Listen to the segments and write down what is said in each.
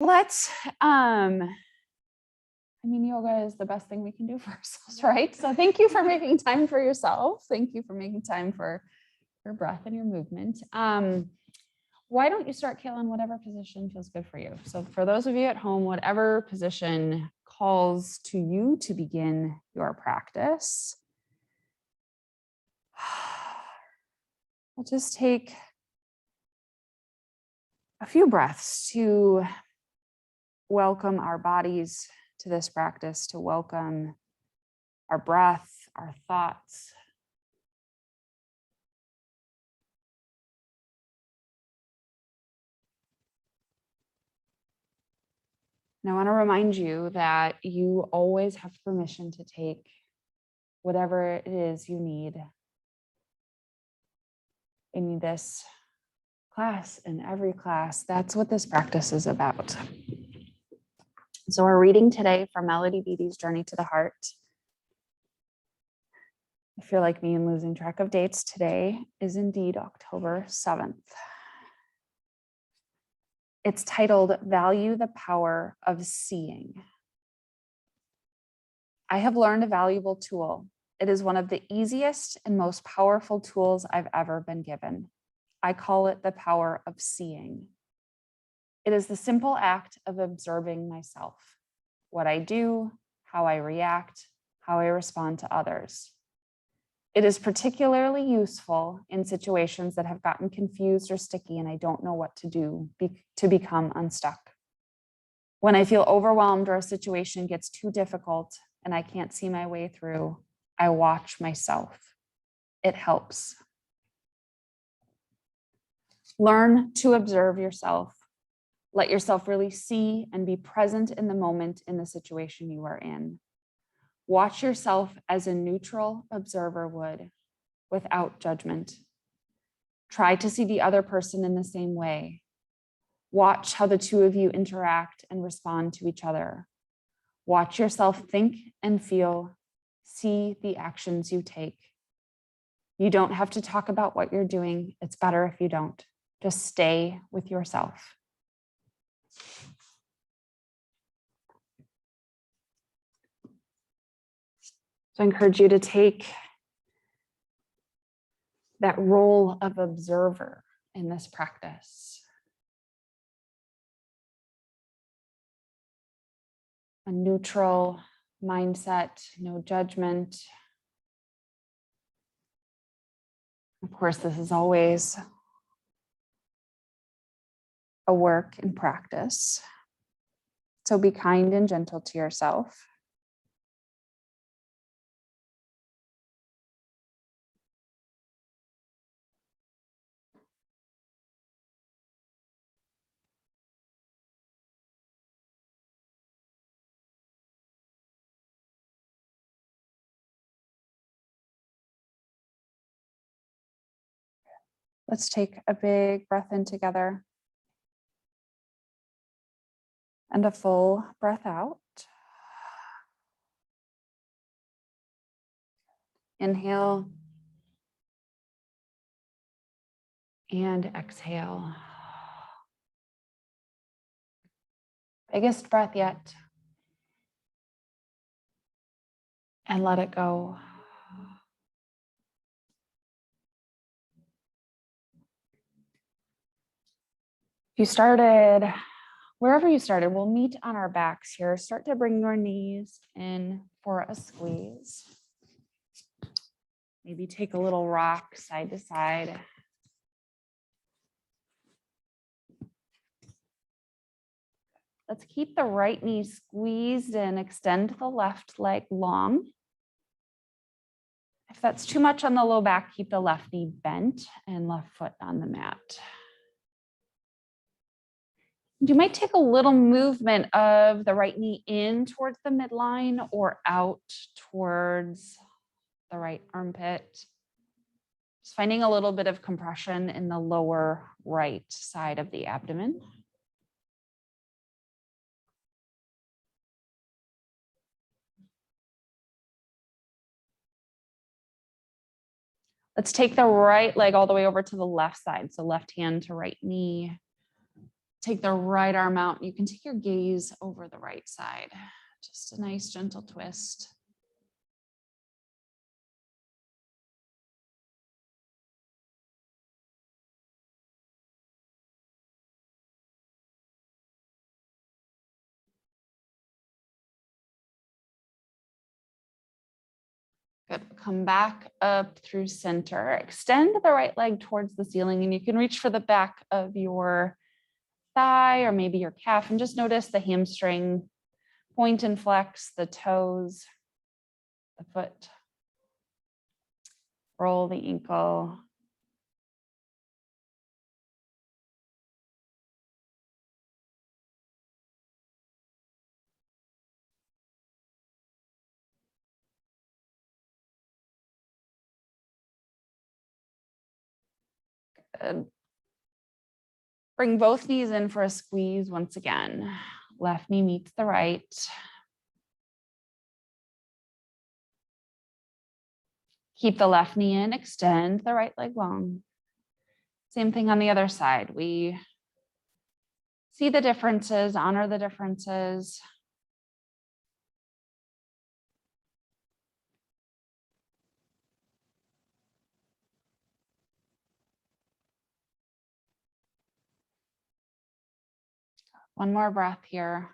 let's, yoga is the best thing we can do for ourselves, right? So thank you for making time for yourself. Thank you for making time for your breath and your movement. Why don't you start, Kayla, in whatever position feels good for you? So for those of you at home, whatever position calls to you to begin your practice, we'll just take a few breaths to welcome our bodies to this practice, to welcome our breath, our thoughts. And I want to remind you that you always have permission to take whatever it is you need in this class, in every class. That's what this practice is about. So we're reading today from Melody Beatty's Journey to the Heart. I feel like me and losing track of dates. Today is indeed October 7th. It's titled, Value the Power of Seeing. I have learned a valuable tool. It is one of the easiest and most powerful tools I've ever been given. I call it the power of seeing. It is the simple act of observing myself, what I do, how I react, how I respond to others. It is particularly useful in situations that have gotten confused or sticky and I don't know what to do to become unstuck. When I feel overwhelmed or a situation gets too difficult and I can't see my way through, I watch myself. It helps. Learn to observe yourself. Let yourself really see and be present in the moment in the situation you are in. Watch yourself as a neutral observer would, without judgment. Try to see the other person in the same way. Watch how the two of you interact and respond to each other. Watch yourself think and feel, see the actions you take. You don't have to talk about what you're doing. It's better if you don't. Just stay with yourself. So I encourage you to take that role of observer in this practice. A neutral mindset, no judgment. Of course, this is always a work in practice. So be kind and gentle to yourself. Let's take a big breath in together and a full breath out. Inhale and exhale. Biggest breath yet. And let it go. If you started, wherever you started, we'll meet on our backs here. Start to bring your knees in for a squeeze. Maybe take a little rock side to side. Let's keep the right knee squeezed and extend the left leg long. If that's too much on the low back, keep the left knee bent and left foot on the mat. You might take a little movement of the right knee in towards the midline or out towards the right armpit. Just finding a little bit of compression in the lower right side of the abdomen. Let's take the right leg all the way over to the left side. So left hand to right knee. Take the right arm out. You can take your gaze over the right side. Just a nice gentle twist. Good. Come back up through center. Extend the right leg towards the ceiling, and you can reach for the back of your thigh or maybe your calf, and just notice the hamstring, point and flex, the toes, the foot. Roll the ankle. Good. Bring both knees in for a squeeze once again. Left knee meets the right. Keep the left knee in, extend the right leg long. Same thing on the other side. We see the differences, honor the differences. One more breath here.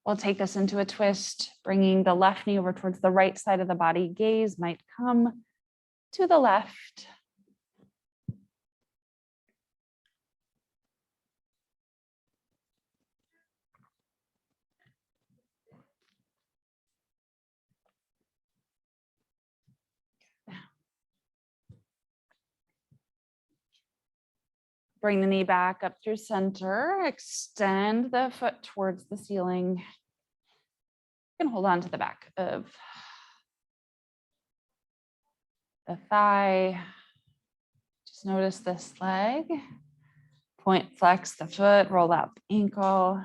We'll take this into a twist, bringing the left knee over towards the right side of the body. Gaze might come to the left. Bring the knee back up through center. Extend the foot towards the ceiling. You can hold on to the back of the thigh. Just notice this leg. Point, flex the foot, roll out the ankle.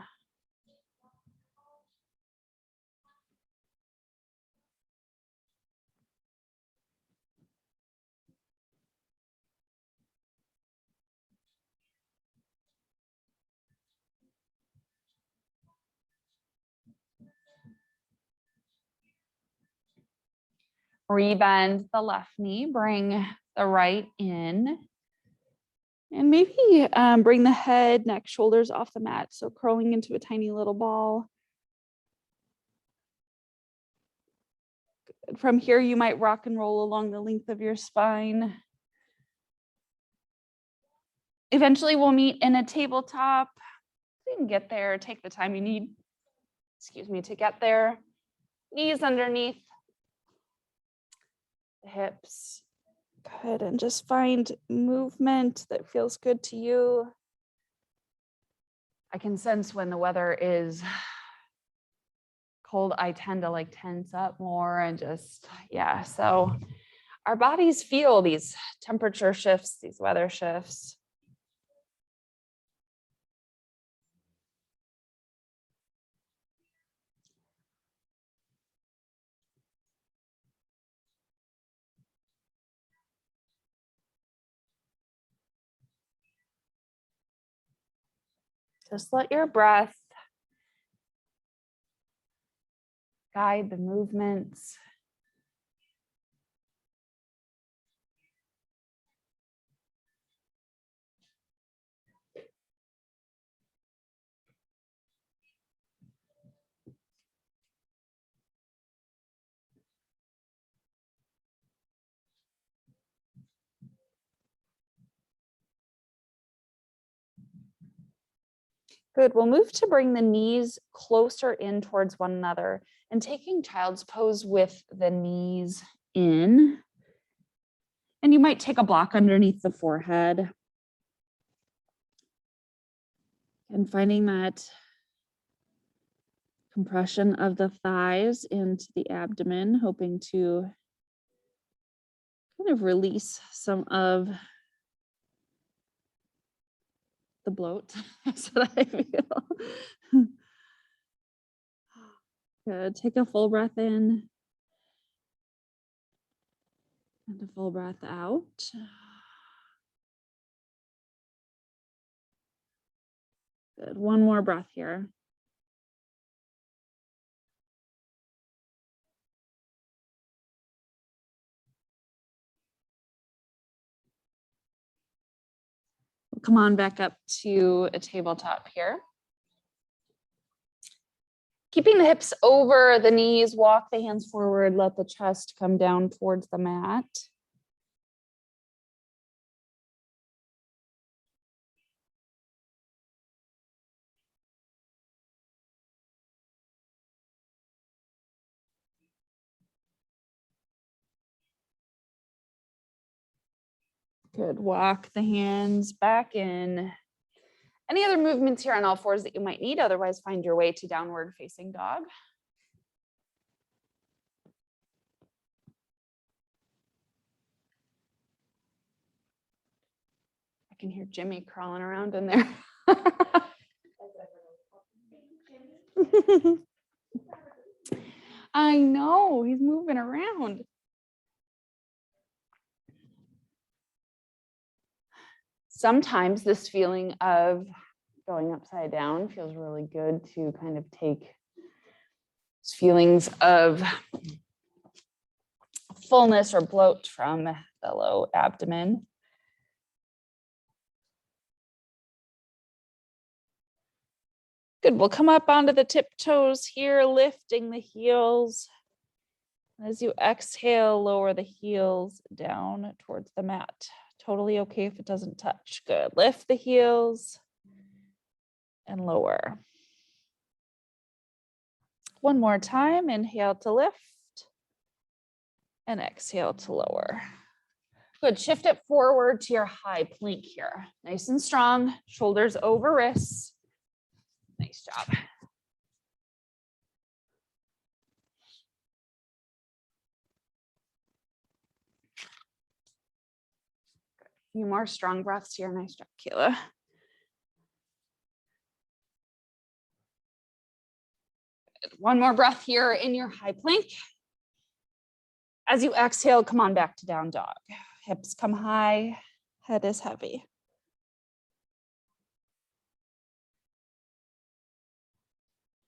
Rebend the left knee, bring the right in. And maybe bring the head, neck, shoulders off the mat. So curling into a tiny little ball. From here, you might rock and roll along the length of your spine. Eventually, we'll meet in a tabletop. You can get there, take the time you need, to get there. Knees underneath the hips. Good, and just find movement that feels good to you. I can sense when the weather is cold, I tend to like tense up more and just, yeah. So our bodies feel these temperature shifts, these weather shifts. Just let your breath guide the movements. Good. We'll move to bring the knees closer in towards one another and taking child's pose with the knees in. And you might take a block underneath the forehead. And finding that compression of the thighs into the abdomen, hoping to kind of release some of the bloat. That's what I feel. Good. Take a full breath in. And a full breath out. Good. One more breath here. Come on back up to a tabletop here. Keeping the hips over the knees, walk the hands forward, let the chest come down towards the mat. Good. Walk the hands back in. Any other movements here on all fours that you might need? Otherwise, find your way to downward facing dog. I can hear Jimmy crawling around in there. I know, he's moving around. Sometimes this feeling of going upside down feels really good to kind of take feelings of fullness or bloat from the low abdomen. Good, we'll come up onto the tiptoes here, lifting the heels. As you exhale, lower the heels down towards the mat. Totally okay if it doesn't touch. Good, lift the heels and lower. One more time, inhale to lift and exhale to lower. Good, shift it forward to your high plank here. Nice and strong, shoulders over wrists. Nice job. A few more strong breaths here. Nice job, Kayla. Good. One more breath here in your high plank. As you exhale, come on back to down dog. Hips come high, head is heavy.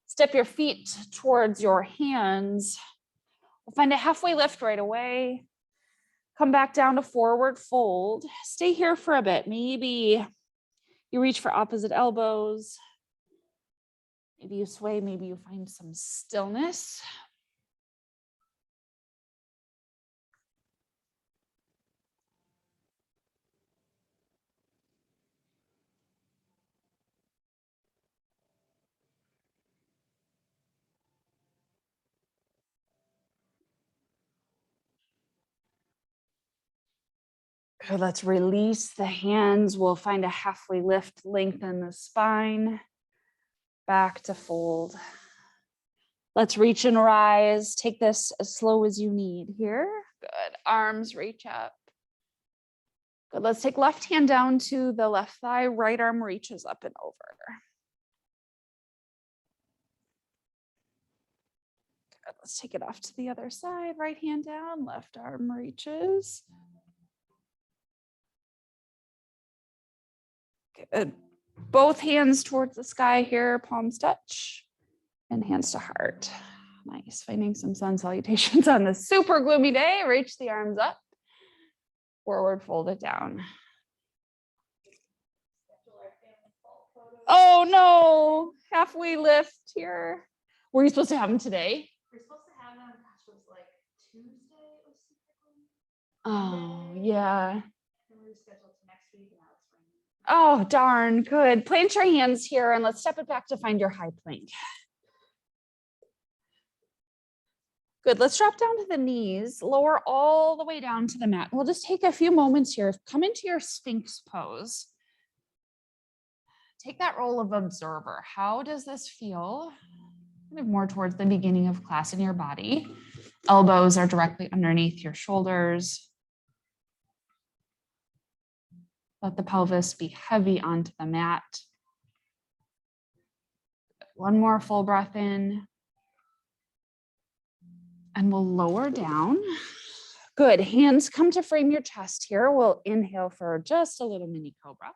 Step your feet towards your hands. We'll find a halfway lift right away. Come back down to forward fold. Stay here for a bit. Maybe you reach for opposite elbows. Maybe you sway, maybe you find some stillness. Good, let's release the hands. We'll find a halfway lift, lengthen the spine. Back to fold. Let's reach and rise. Take this as slow as you need here. Good, arms reach up. Good, let's take left hand down to the left thigh, right arm reaches up and over. Good, let's take it off to the other side, right hand down, left arm reaches. Good, both hands towards the sky here, palms touch, and hands to heart. Nice, finding some sun salutations on this super gloomy day. Reach the arms up, forward, fold it down. Oh no, halfway lift here. Were you supposed to have them today? We're supposed to have them, gosh, it was like Tuesday. It was Oh, yeah. and we were scheduled to next week, and now it's raining. Oh, darn, good. Plant your hands here and let's step it back to find your high plank. Good, let's drop down to the knees, lower all the way down to the mat. We'll just take a few moments here. Come into your Sphinx pose. Take that role of observer. How does this feel? Kind of more towards the beginning of class in your body. Elbows are directly underneath your shoulders. Let the pelvis be heavy onto the mat. One more full breath in. And we'll lower down. Good. Hands come to frame your chest here. We'll inhale for just a little mini cobra.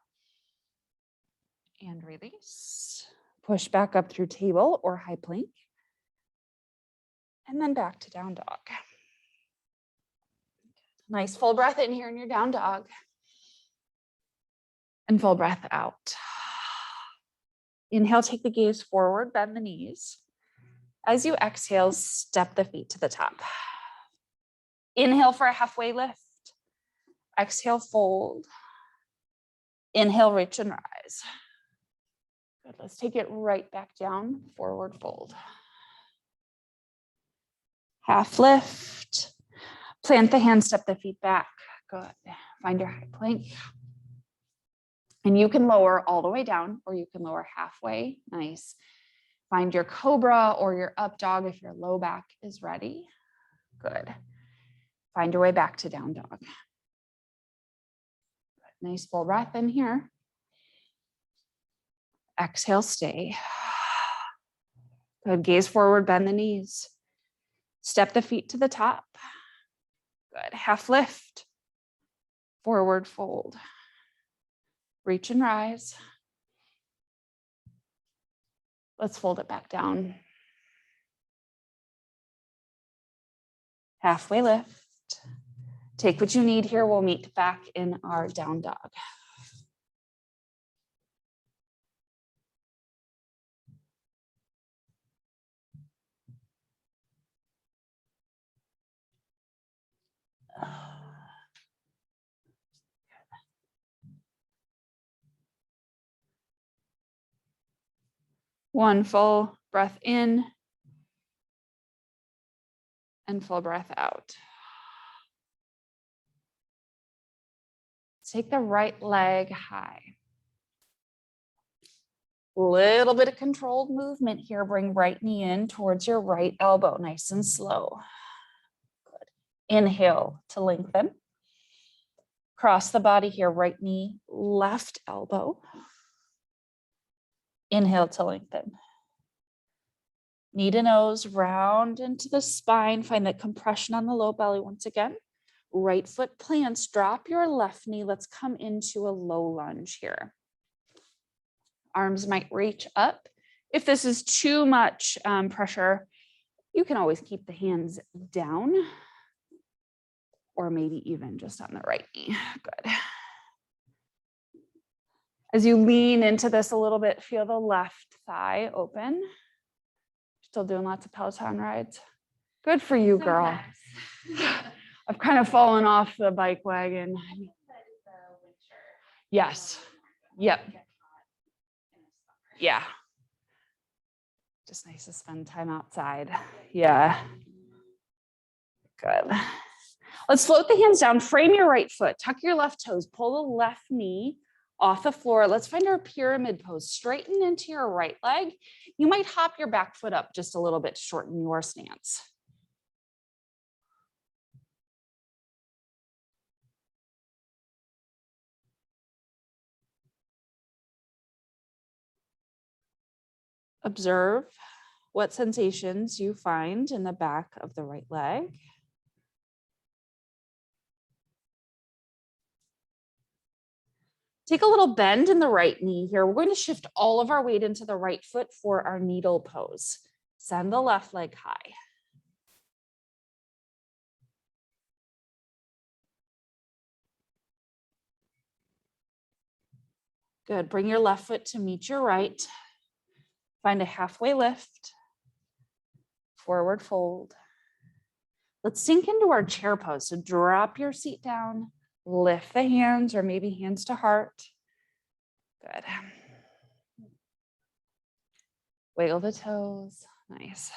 And release. Push back up through table or high plank. And then back to down dog. Nice full breath in here in your down dog. And full breath out. Inhale, take the gaze forward, bend the knees. As you exhale, step the feet to the top. Inhale for a halfway lift. Exhale, fold. Inhale, reach and rise. Good. Let's take it right back down, forward fold. Half lift. Plant the hands, step the feet back. Good. Find your high plank. And you can lower all the way down, or you can lower halfway. Nice. Find your cobra or your up dog if your low back is ready. Good. Find your way back to down dog. Good. Nice full breath in here. Exhale, stay. Good. Gaze forward, bend the knees. Step the feet to the top. Good. Half lift. Forward fold. Reach and rise. Let's fold it back down. Halfway lift. Take what you need here. We'll meet back in our down dog. One full breath in and full breath out. Take the right leg high. Little bit of controlled movement here. Bring right knee in towards your right elbow, nice and slow. Good. Inhale to lengthen. Cross the body here, right knee, left elbow. Inhale to lengthen. Knee to nose, round into the spine. Find that compression on the low belly once again. Right foot plants, drop your left knee. Let's come into a low lunge here. Arms might reach up. If this is too much pressure, you can always keep the hands down or maybe even just on the right knee. Good. As you lean into this a little bit, feel the left thigh open. Still doing lots of Peloton rides. Good for you, girl. I've kind of fallen off the bike wagon. Yes. Yep. Yeah. Just nice to spend time outside. Yeah. Good. Let's float the hands down. Frame your right foot. Tuck your left toes. Pull the left knee off the floor. Let's find our pyramid pose. Straighten into your right leg. You might hop your back foot up just a little bit to shorten your stance. Observe what sensations you find in the back of the right leg. Take a little bend in the right knee here. We're going to shift all of our weight into the right foot for our needle pose. Send the left leg high. Good. Bring your left foot to meet your right. Find a halfway lift. Forward fold. Let's sink into our chair pose. So drop your seat down, lift the hands or maybe hands to heart. Good. Wiggle the toes. Nice.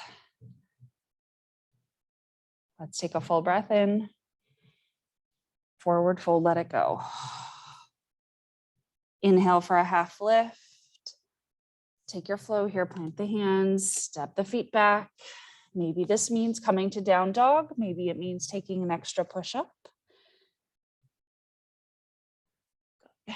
Let's take a full breath in. Forward fold, let it go. Inhale for a half lift. Take your flow here, plant the hands, step the feet back. Maybe this means coming to down dog. Maybe it means taking an extra push up. Good.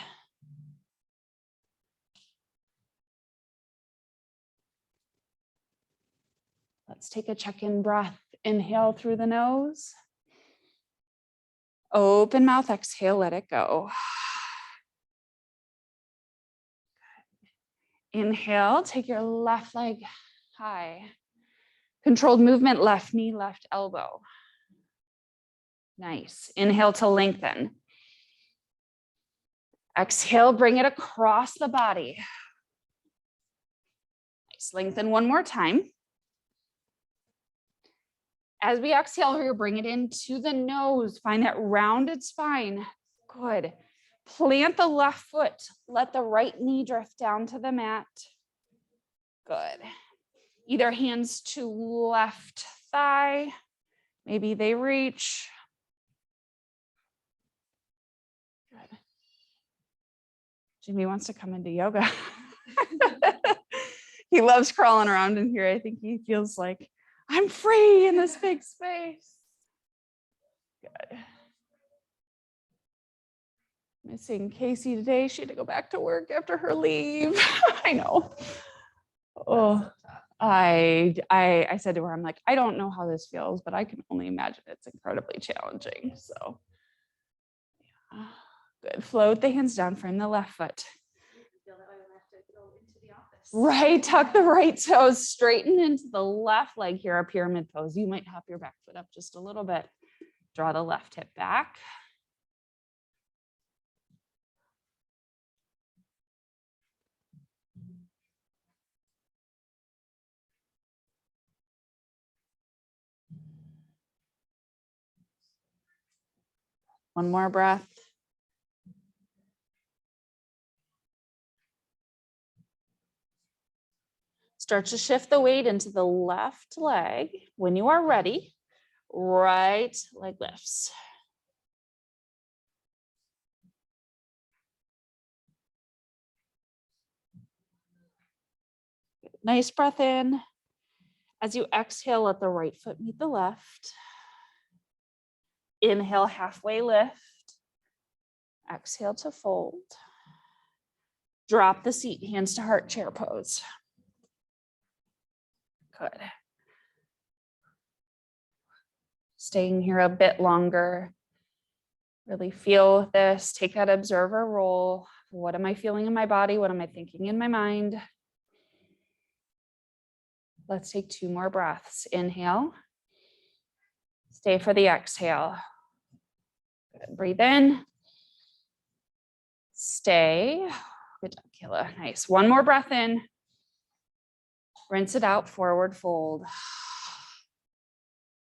Let's take a check-in breath. Inhale through the nose. Open mouth, exhale, let it go. Inhale, take your left leg high. Controlled movement, left knee, left elbow. Nice. Inhale to lengthen. Exhale, bring it across the body. Nice. Lengthen one more time. As we exhale here, bring it into the nose. Find that rounded spine. Good. Plant the left foot. Let the right knee drift down to the mat. Good. Either hands to left thigh. Maybe they reach. Good. Jimmy wants to come into yoga. He loves crawling around in here. I think he feels like I'm free in this big space. Good. Missing Casey today. She had to go back to work after her leave. I know. Oh, I said to her, I'm like, I don't know how this feels, but I can only imagine it's incredibly challenging. So yeah. Good. Float the hands down, frame the left foot. Right, tuck the right toes, straighten into the left leg here, a pyramid pose. You might hop your back foot up just a little bit. Draw the left hip back. One more breath. Start to shift the weight into the left leg. When you are ready, right leg lifts. Nice breath in. As you exhale, let the right foot meet the left. Inhale, halfway lift. Exhale to fold. Drop the seat, hands to heart, chair pose. Good. Staying here a bit longer. Really feel this. Take that observer role. What am I feeling in my body? What am I thinking in my mind? Let's take 2 more breaths. Inhale. Stay for the exhale. Good. Breathe in. Stay. Good job, Kayla. Nice. One more breath in. Rinse it out, forward fold.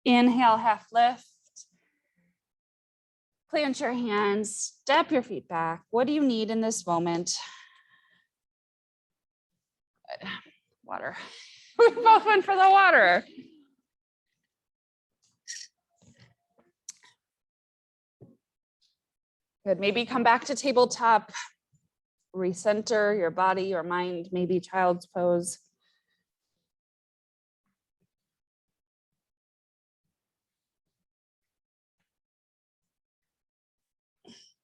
Inhale, half lift. Plant your hands, step your feet back. What do you need in this moment? Good. Water. We both went for the water. Good. Maybe come back to tabletop. Recenter your body, your mind, maybe child's pose.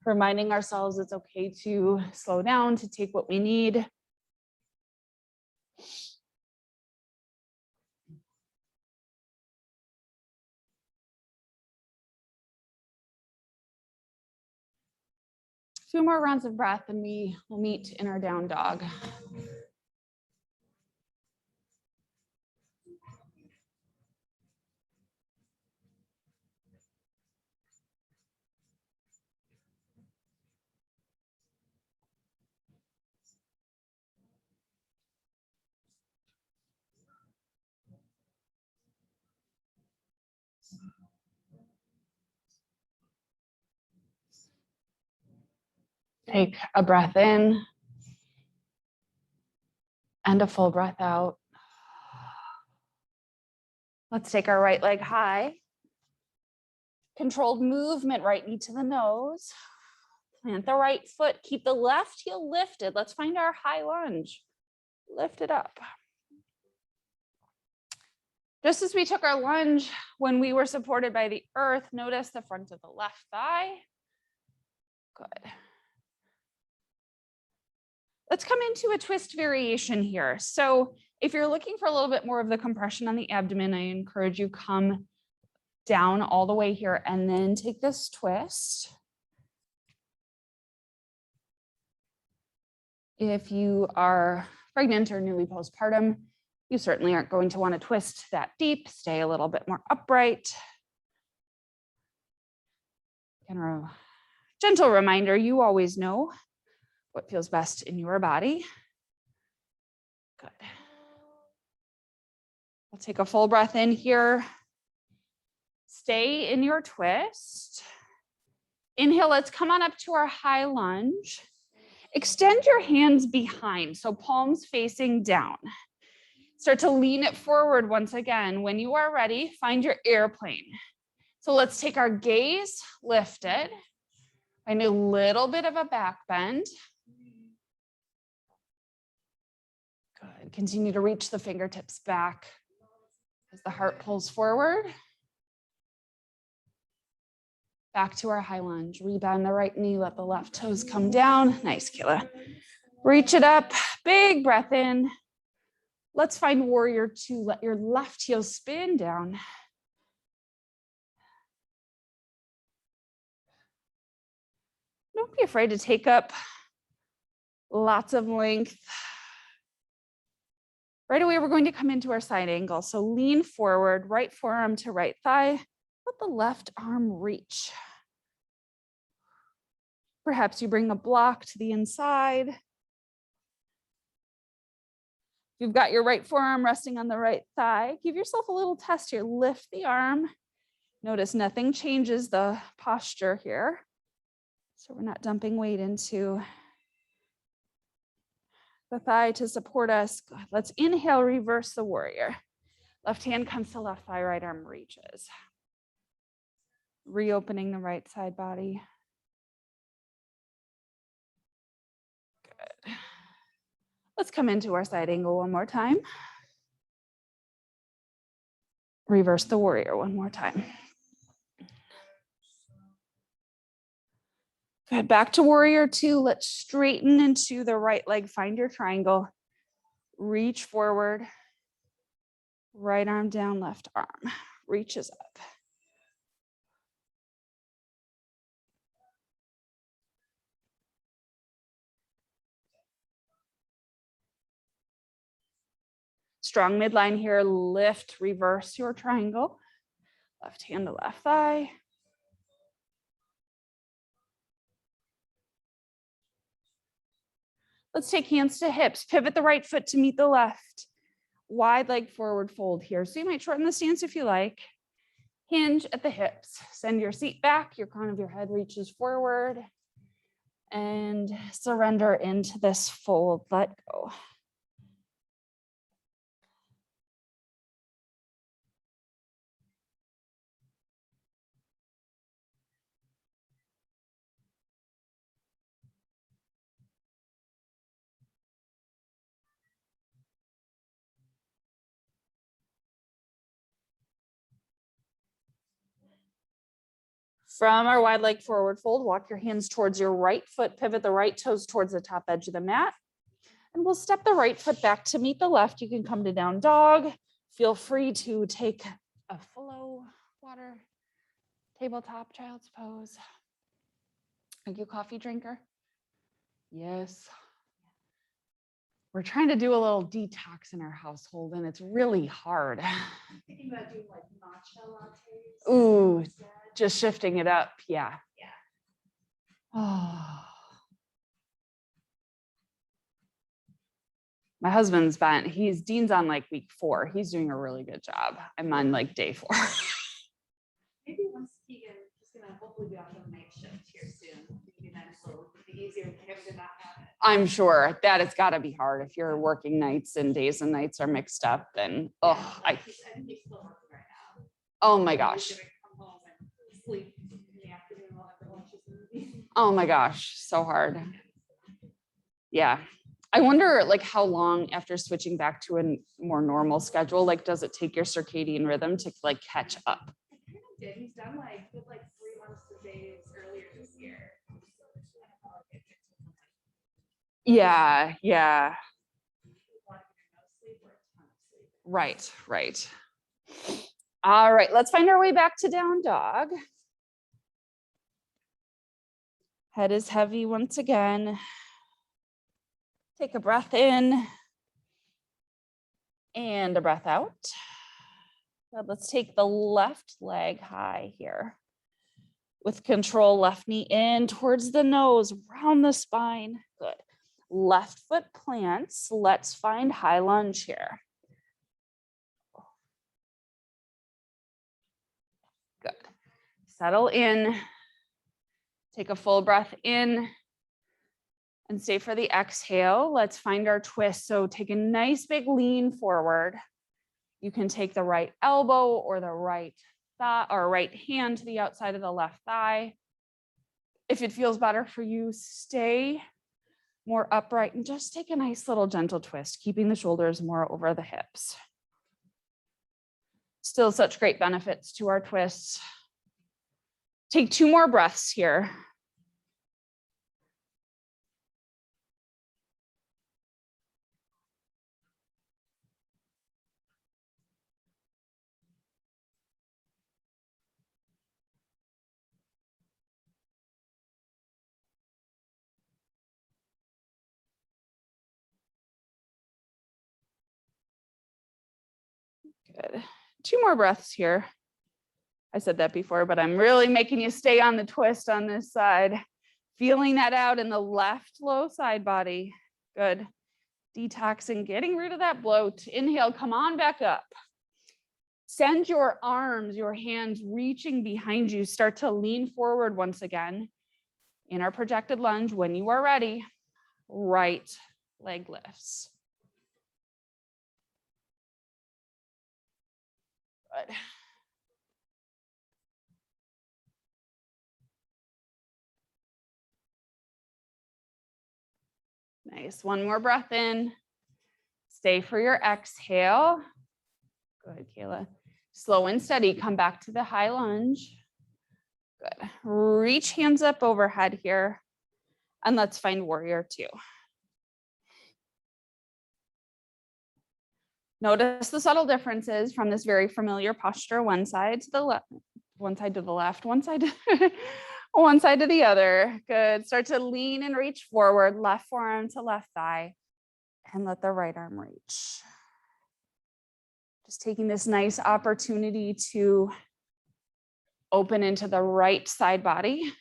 Reminding ourselves it's okay to slow down, to take what we need. Two more rounds of breath and we will meet in our down dog. Take a breath in and a full breath out. Let's take our right leg high. Controlled movement, right knee to the nose. Plant the right foot, keep the left heel lifted. Let's find our high lunge. Lift it up. Just as we took our lunge when we were supported by the earth, notice the front of the left thigh. Good. Let's come into a twist variation here. So if you're looking for a little bit more of the compression on the abdomen, I encourage you come down all the way here, and then take this twist. If you are pregnant or newly postpartum, you certainly aren't going to want to twist that deep. Stay a little bit more upright. And a gentle reminder, you always know what feels best in your body. Good. We'll take a full breath in here. Stay in your twist. Inhale, let's come on up to our high lunge. Extend your hands behind, so palms facing down. Start to lean it forward once again. When you are ready, find your airplane. So let's take our gaze, lift it. Find a little bit of a back bend. Good. Continue to reach the fingertips back as the heart pulls forward. Back to our high lunge. Rebound the right knee, let the left toes come down. Nice, Kayla. Reach it up, big breath in. Let's find warrior two. Let your left heel spin down. Don't be afraid to take up lots of length. Right away, we're going to come into our side angle. So lean forward, right forearm to right thigh. Let the left arm reach. Perhaps you bring a block to the inside. If you've got your right forearm resting on the right thigh, give yourself a little test here. Lift the arm. Notice nothing changes the posture here. So we're not dumping weight into the thigh to support us. Good. Let's inhale, reverse the warrior. Left hand comes to left thigh, right arm reaches. Reopening the right side body. Good. Let's come into our side angle one more time. Reverse the warrior one more time. Good, back to warrior two. Let's straighten into the right leg. Find your triangle. Reach forward. Right arm down, left arm reaches up. Strong midline here. Lift, reverse your triangle. Left hand to left thigh. Let's take hands to hips. Pivot the right foot to meet the left. Wide leg forward fold here. So you might shorten the stance if you like. Hinge at the hips. Send your seat back. Your crown of your head reaches forward. And surrender into this fold. Let go. From our wide leg forward fold, walk your hands towards your right foot, pivot the right toes towards the top edge of the mat. And we'll step the right foot back to meet the left. You can come to down dog. Feel free to take a flow water, tabletop child's pose. Are you a coffee drinker? Yes. We're trying to do a little detox in our household and it's really hard. Thinking about doing like matcha lattes. Ooh, instead. just shifting it up. Yeah. Yeah. Oh. My husband's Dean's on like week 4. He's doing a really good job. I'm on like day 4. Maybe once Keegan is gonna hopefully be off the night shift here soon. Maybe then it'll be easier for him to not have it. I'm sure that it's got to be hard if you're working nights and days and nights are mixed up. Then I think he's still working right now. Oh my gosh. He's gonna come home and sleep in the afternoon while everyone watches the movie. Oh my gosh, so hard. Yeah. I wonder like how long after switching back to a more normal schedule, like does it take your circadian rhythm to like catch up? I kind of did. He's done like 3 months of days earlier this year. Yeah, yeah. A lot of no sleep or a ton of sleep. Right, right. All right, let's find our way back to down dog. Head is heavy once again. Take a breath in and a breath out. Good. Let's take the left leg high here. With control, left knee in towards the nose, round the spine. Good. Left foot plants. Let's find high lunge here. Good. Settle in. Take a full breath in and stay for the exhale. Let's find our twist. So take a nice big lean forward. You can take the right elbow or the right thigh or right hand to the outside of the left thigh. If it feels better for you, stay more upright and just take a nice little gentle twist, keeping the shoulders more over the hips. Still such great benefits to our twists. Take 2 more breaths here. Good. 2 more breaths here. I said that before, but I'm really making you stay on the twist on this side. Feeling that out in the left low side body. Good. Detoxing, getting rid of that bloat. Inhale, come on back up. Send your arms, your hands reaching behind you. Start to lean forward once again. In our projected lunge, when you are ready, right leg lifts. Good. Nice. 1 more breath in. Stay for your exhale. Good, Kayla. Slow and steady. Come back to the high lunge. Good. Reach hands up overhead here. And let's find warrior 2. Notice the subtle differences from this very familiar posture. One side to the left, one side to the left, one side to one side to the other. Good. Start to lean and reach forward, left forearm to left thigh, and let the right arm reach. Just taking this nice opportunity to open into the right side body.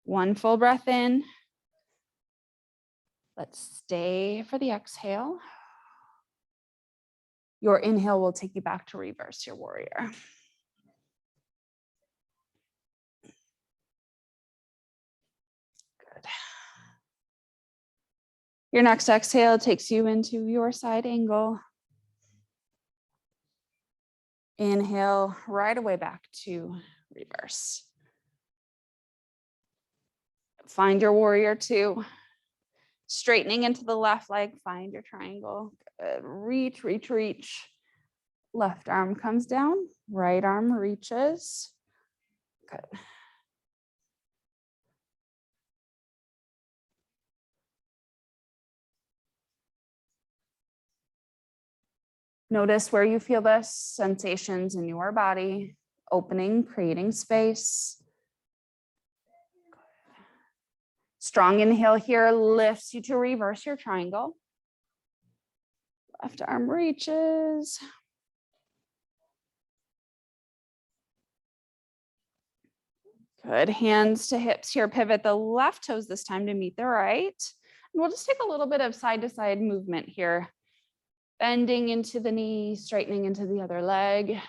One full breath in. Let's stay for the exhale. Your inhale will take you back to reverse your warrior. Good. Your next exhale takes you into your side angle. Inhale right away back to reverse. Find your warrior 2. Straightening into the left leg, find your triangle. Good. Reach, reach, reach. Left arm comes down, right arm reaches. Good. Notice where you feel the sensations in your body, opening, creating space. Strong inhale here lifts you to reverse your triangle. Left arm reaches. Good. Hands to hips here. Pivot the left toes this time to meet the right. And we'll just take a little bit of side to side movement here. Bending into the knee, straightening into the other leg.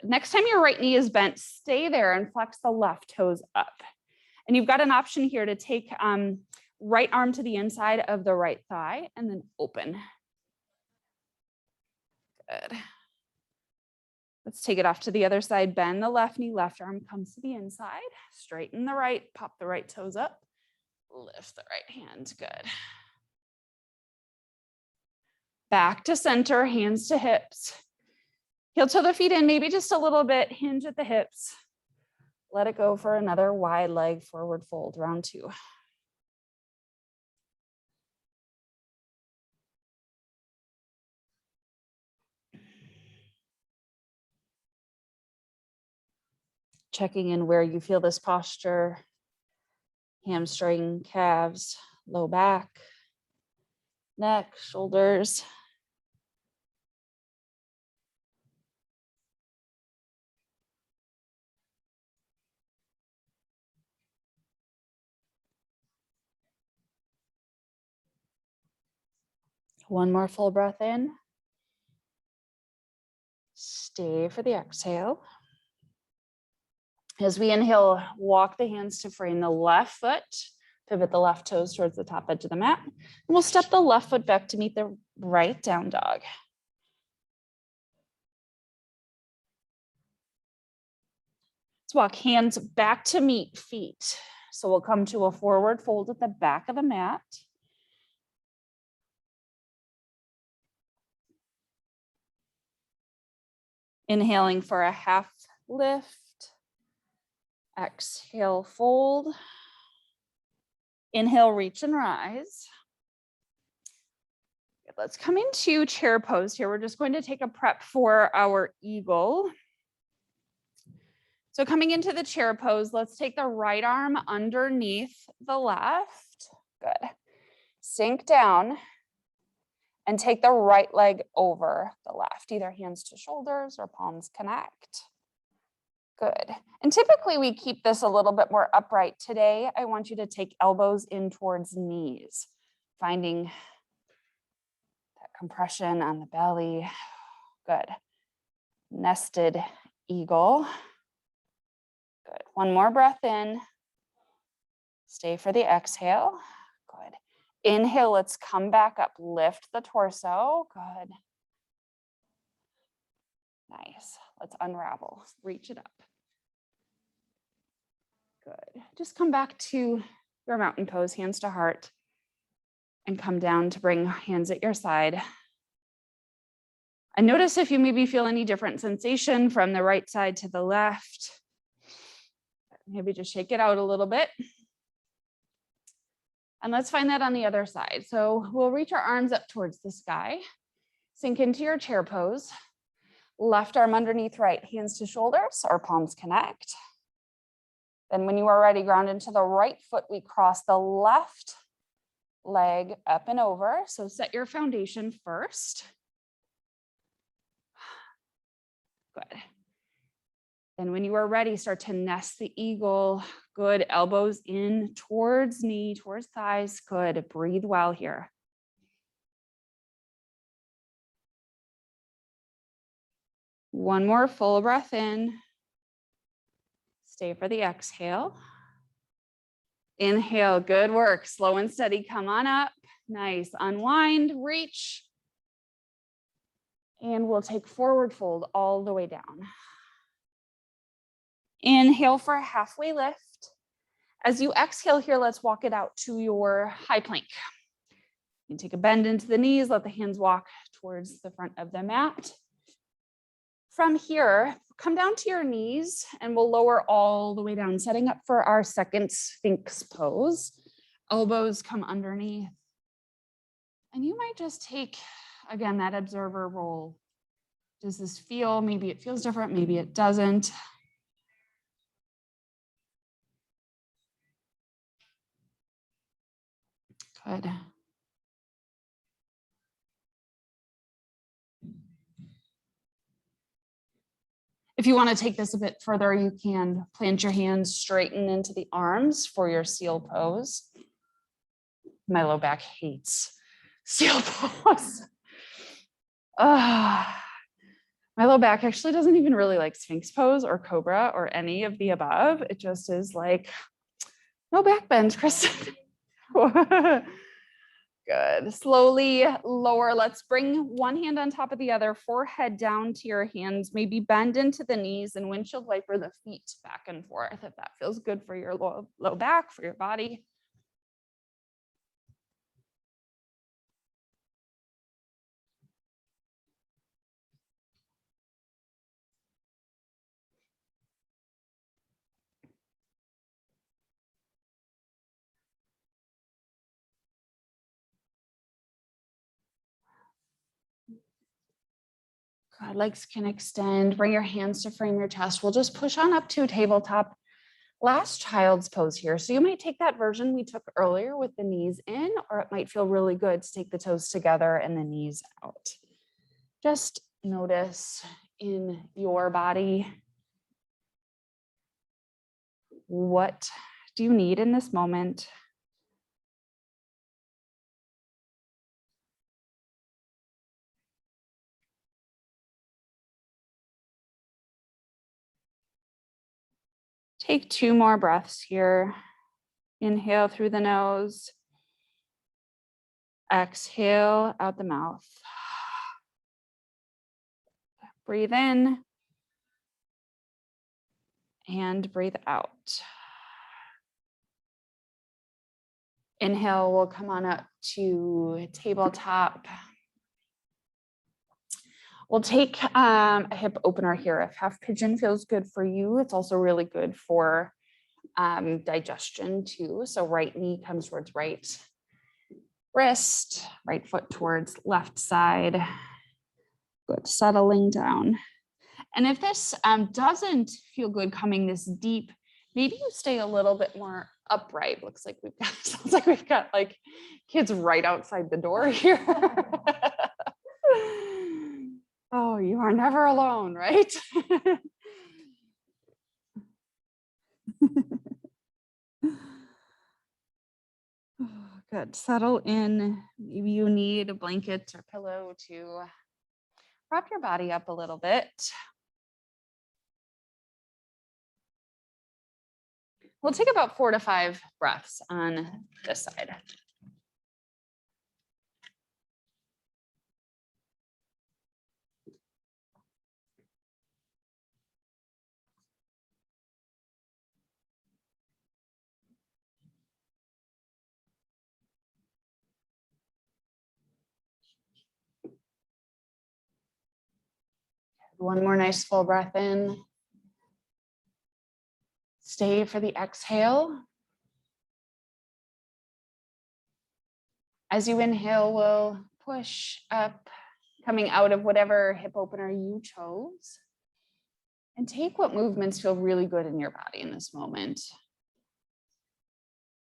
Next time your right knee is bent, stay there and flex the left toes up. And you've got an option here to take right arm to the inside of the right thigh and then open. Good. Let's take it off to the other side. Bend the left knee, left arm comes to the inside. Straighten the right, pop the right toes up. Lift the right hand. Good. Back to center, hands to hips. Heel toe the feet in, maybe just a little bit, hinge at the hips. Let it go for another wide leg forward fold, round 2. Checking in where you feel this posture, hamstring, calves, low back, neck, shoulders. One more full breath in. Stay for the exhale. As we inhale, walk the hands to frame the left foot, pivot the left toes towards the top edge of the mat. And we'll step the left foot back to meet the right down dog. Let's walk hands back to meet feet. So we'll come to a forward fold at the back of the mat. Inhaling for a half lift. Exhale, fold. Inhale, reach and rise. Let's come into chair pose here. We're just going to take a prep for our eagle. So coming into the chair pose, let's take the right arm underneath the left. Good. Sink down and take the right leg over the left, either hands to shoulders or palms connect. Good. And typically we keep this a little bit more upright. Today, I want you to take elbows in towards knees, finding that compression on the belly. Good. Nested eagle. Good. One more breath in. Stay for the exhale. Good. Inhale, let's come back up. Lift the torso. Good. Nice. Let's unravel. Reach it up. Good. Just come back to your mountain pose, hands to heart, and come down to bring hands at your side. And notice if you maybe feel any different sensation from the right side to the left. Maybe just shake it out a little bit. And let's find that on the other side. So we'll reach our arms up towards the sky, sink into your chair pose, left arm underneath right, hands to shoulders or palms connect. Then when you are ready, ground into the right foot, we cross the left leg up and over. So set your foundation first. Good. Then when you are ready, start to nest the eagle. Good. Elbows in towards knee, towards thighs. Good. Breathe well here. One more full breath in. Stay for the exhale. Inhale, good work. Slow and steady, come on up. Nice, unwind, reach. And we'll take forward fold all the way down. Inhale for a halfway lift. As you exhale here, let's walk it out to your high plank. You can take a bend into the knees, let the hands walk towards the front of the mat. From here, come down to your knees and we'll lower all the way down, setting up for our second Sphinx pose. Elbows come underneath. And you might just take, again, that observer role. Does this feel, maybe it feels different, maybe it doesn't. Good. If you want to take this a bit further, you can plant your hands, straighten into the arms for your seal pose. My low back hates seal pose. My low back actually doesn't even really like Sphinx pose or Cobra or any of the above. It just is like, no back bend, Kristin. Good. Slowly lower. Let's bring one hand on top of the other, forehead down to your hands, maybe bend into the knees and windshield wiper the feet back and forth if that feels good for your low back, for your body. Good. Legs can extend. Bring your hands to frame your chest. We'll just push on up to tabletop. Last child's pose here. So you might take that version we took earlier with the knees in, or it might feel really good to take the toes together and the knees out. Just notice in your body, what do you need in this moment? Take 2 more breaths here. Inhale through the nose. Exhale out the mouth. Breathe in and breathe out. Inhale, we'll come on up to tabletop. We'll take a hip opener here. If half pigeon feels good for you, it's also really good for digestion too. So right knee comes towards right wrist, right foot towards left side. Good, settling down. And if this doesn't feel good coming this deep, maybe you stay a little bit more upright. Looks like sounds like we've got like kids right outside the door here. Oh, you are never alone, right? Good. Settle in. Maybe you need a blanket or pillow to wrap your body up a little bit. We'll take about 4 to 5 breaths on this side. One more nice full breath in. Stay for the exhale. As you inhale, we'll push up, coming out of whatever hip opener you chose. And take what movements feel really good in your body in this moment.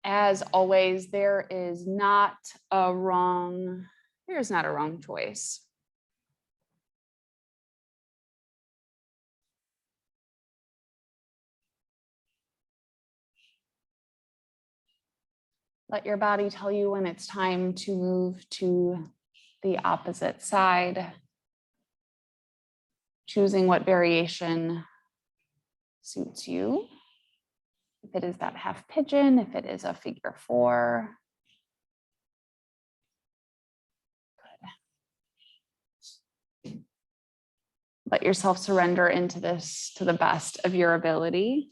As always, there's not a wrong choice. Let your body tell you when it's time to move to the opposite side, choosing what variation suits you. If it is that half pigeon, if it is a figure 4. Good. Let yourself surrender into this to the best of your ability.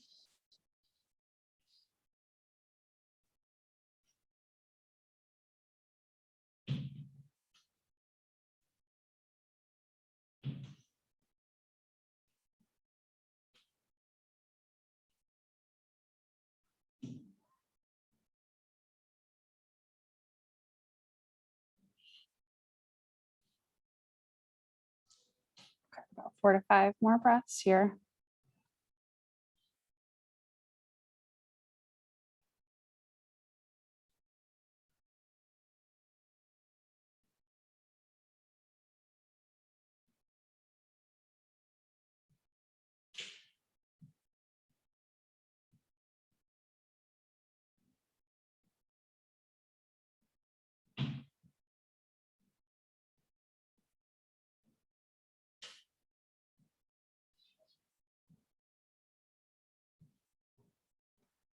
About 4 to 5 more breaths here.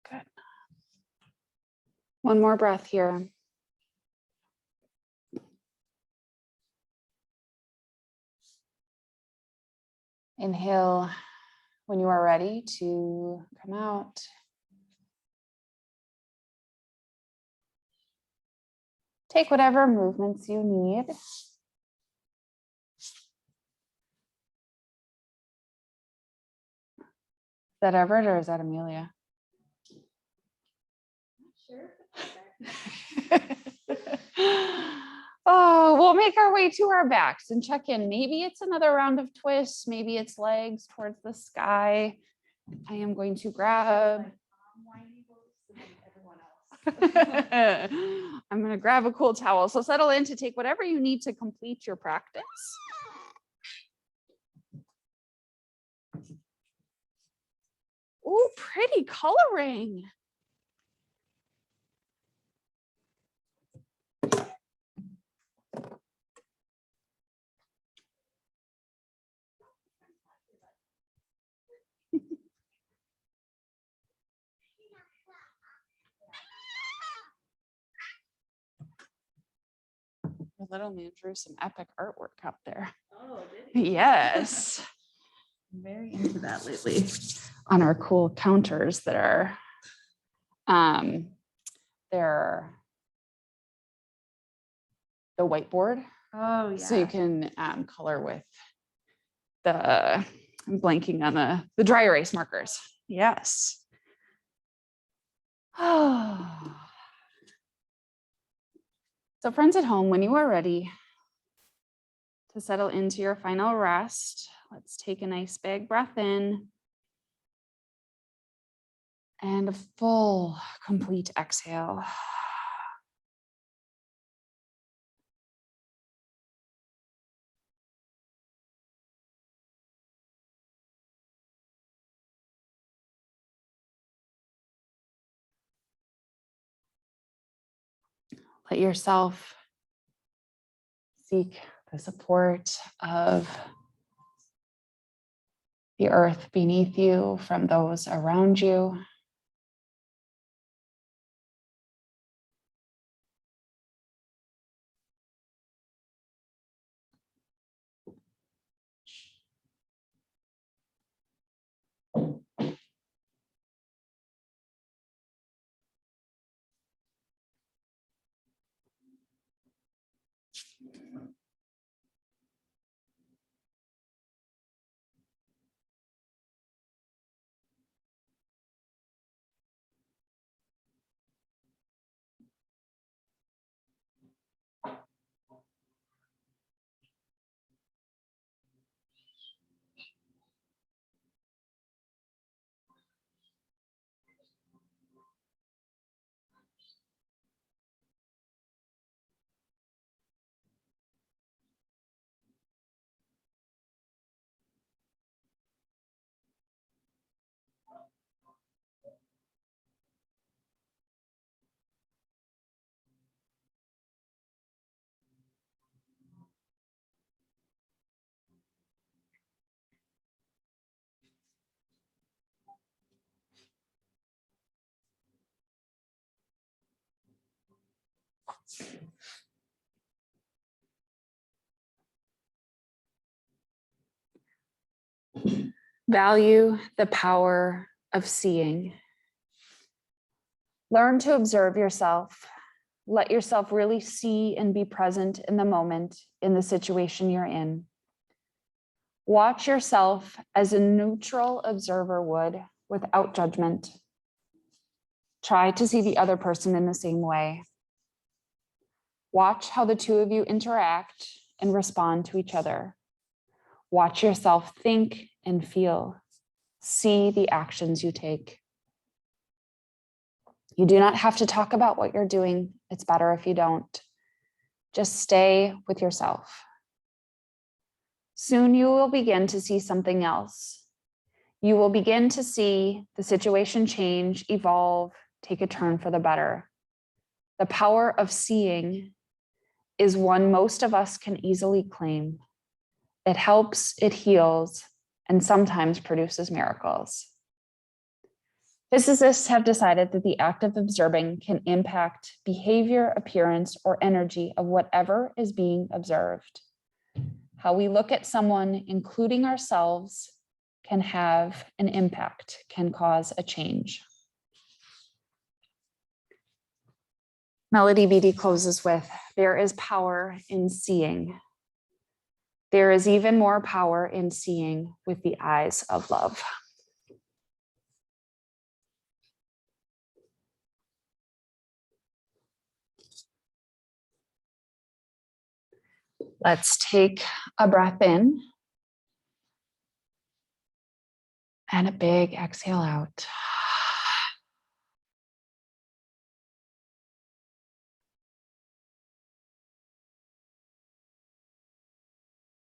Good. One more breath here. Inhale when you are ready to come out. Take whatever movements you need. Is that Everett or is that Amelia? Sure. Oh, well, make our way to our backs and check in. Maybe it's another round of twists. Maybe it's legs towards the sky. I am going to grab. I'm going to grab a cool towel. So settle in to take whatever you need to complete your practice. Oh, pretty coloring. Your little man drew some epic artwork up there. Oh, did he? Yes. I'm very into that lately on our cool counters that are they're the whiteboard. Oh, yeah. So you can color with I'm blanking on the dry erase markers. Yes. So friends at home, when you are ready to settle into your final rest, let's take a nice big breath in and a full, complete exhale. Let yourself seek the support of the earth beneath you from those around you. Value the power of seeing. Learn to observe yourself. Let yourself really see and be present in the moment, in the situation you're in. Watch yourself as a neutral observer would, without judgment. Try to see the other person in the same way. Watch how the two of you interact and respond to each other. Watch yourself think and feel. See the actions you take. You do not have to talk about what you're doing. It's better if you don't. Just stay with yourself. Soon you will begin to see something else. You will begin to see the situation change, evolve, take a turn for the better. The power of seeing is one most of us can easily claim. It helps, it heals, and sometimes produces miracles. Physicists have decided that the act of observing can impact behavior, appearance, or energy of whatever is being observed. How we look at someone, including ourselves, can have an impact, can cause a change. Melody Beatty closes with, there is power in seeing. There is even more power in seeing with the eyes of love. Let's take a breath in and a big exhale out.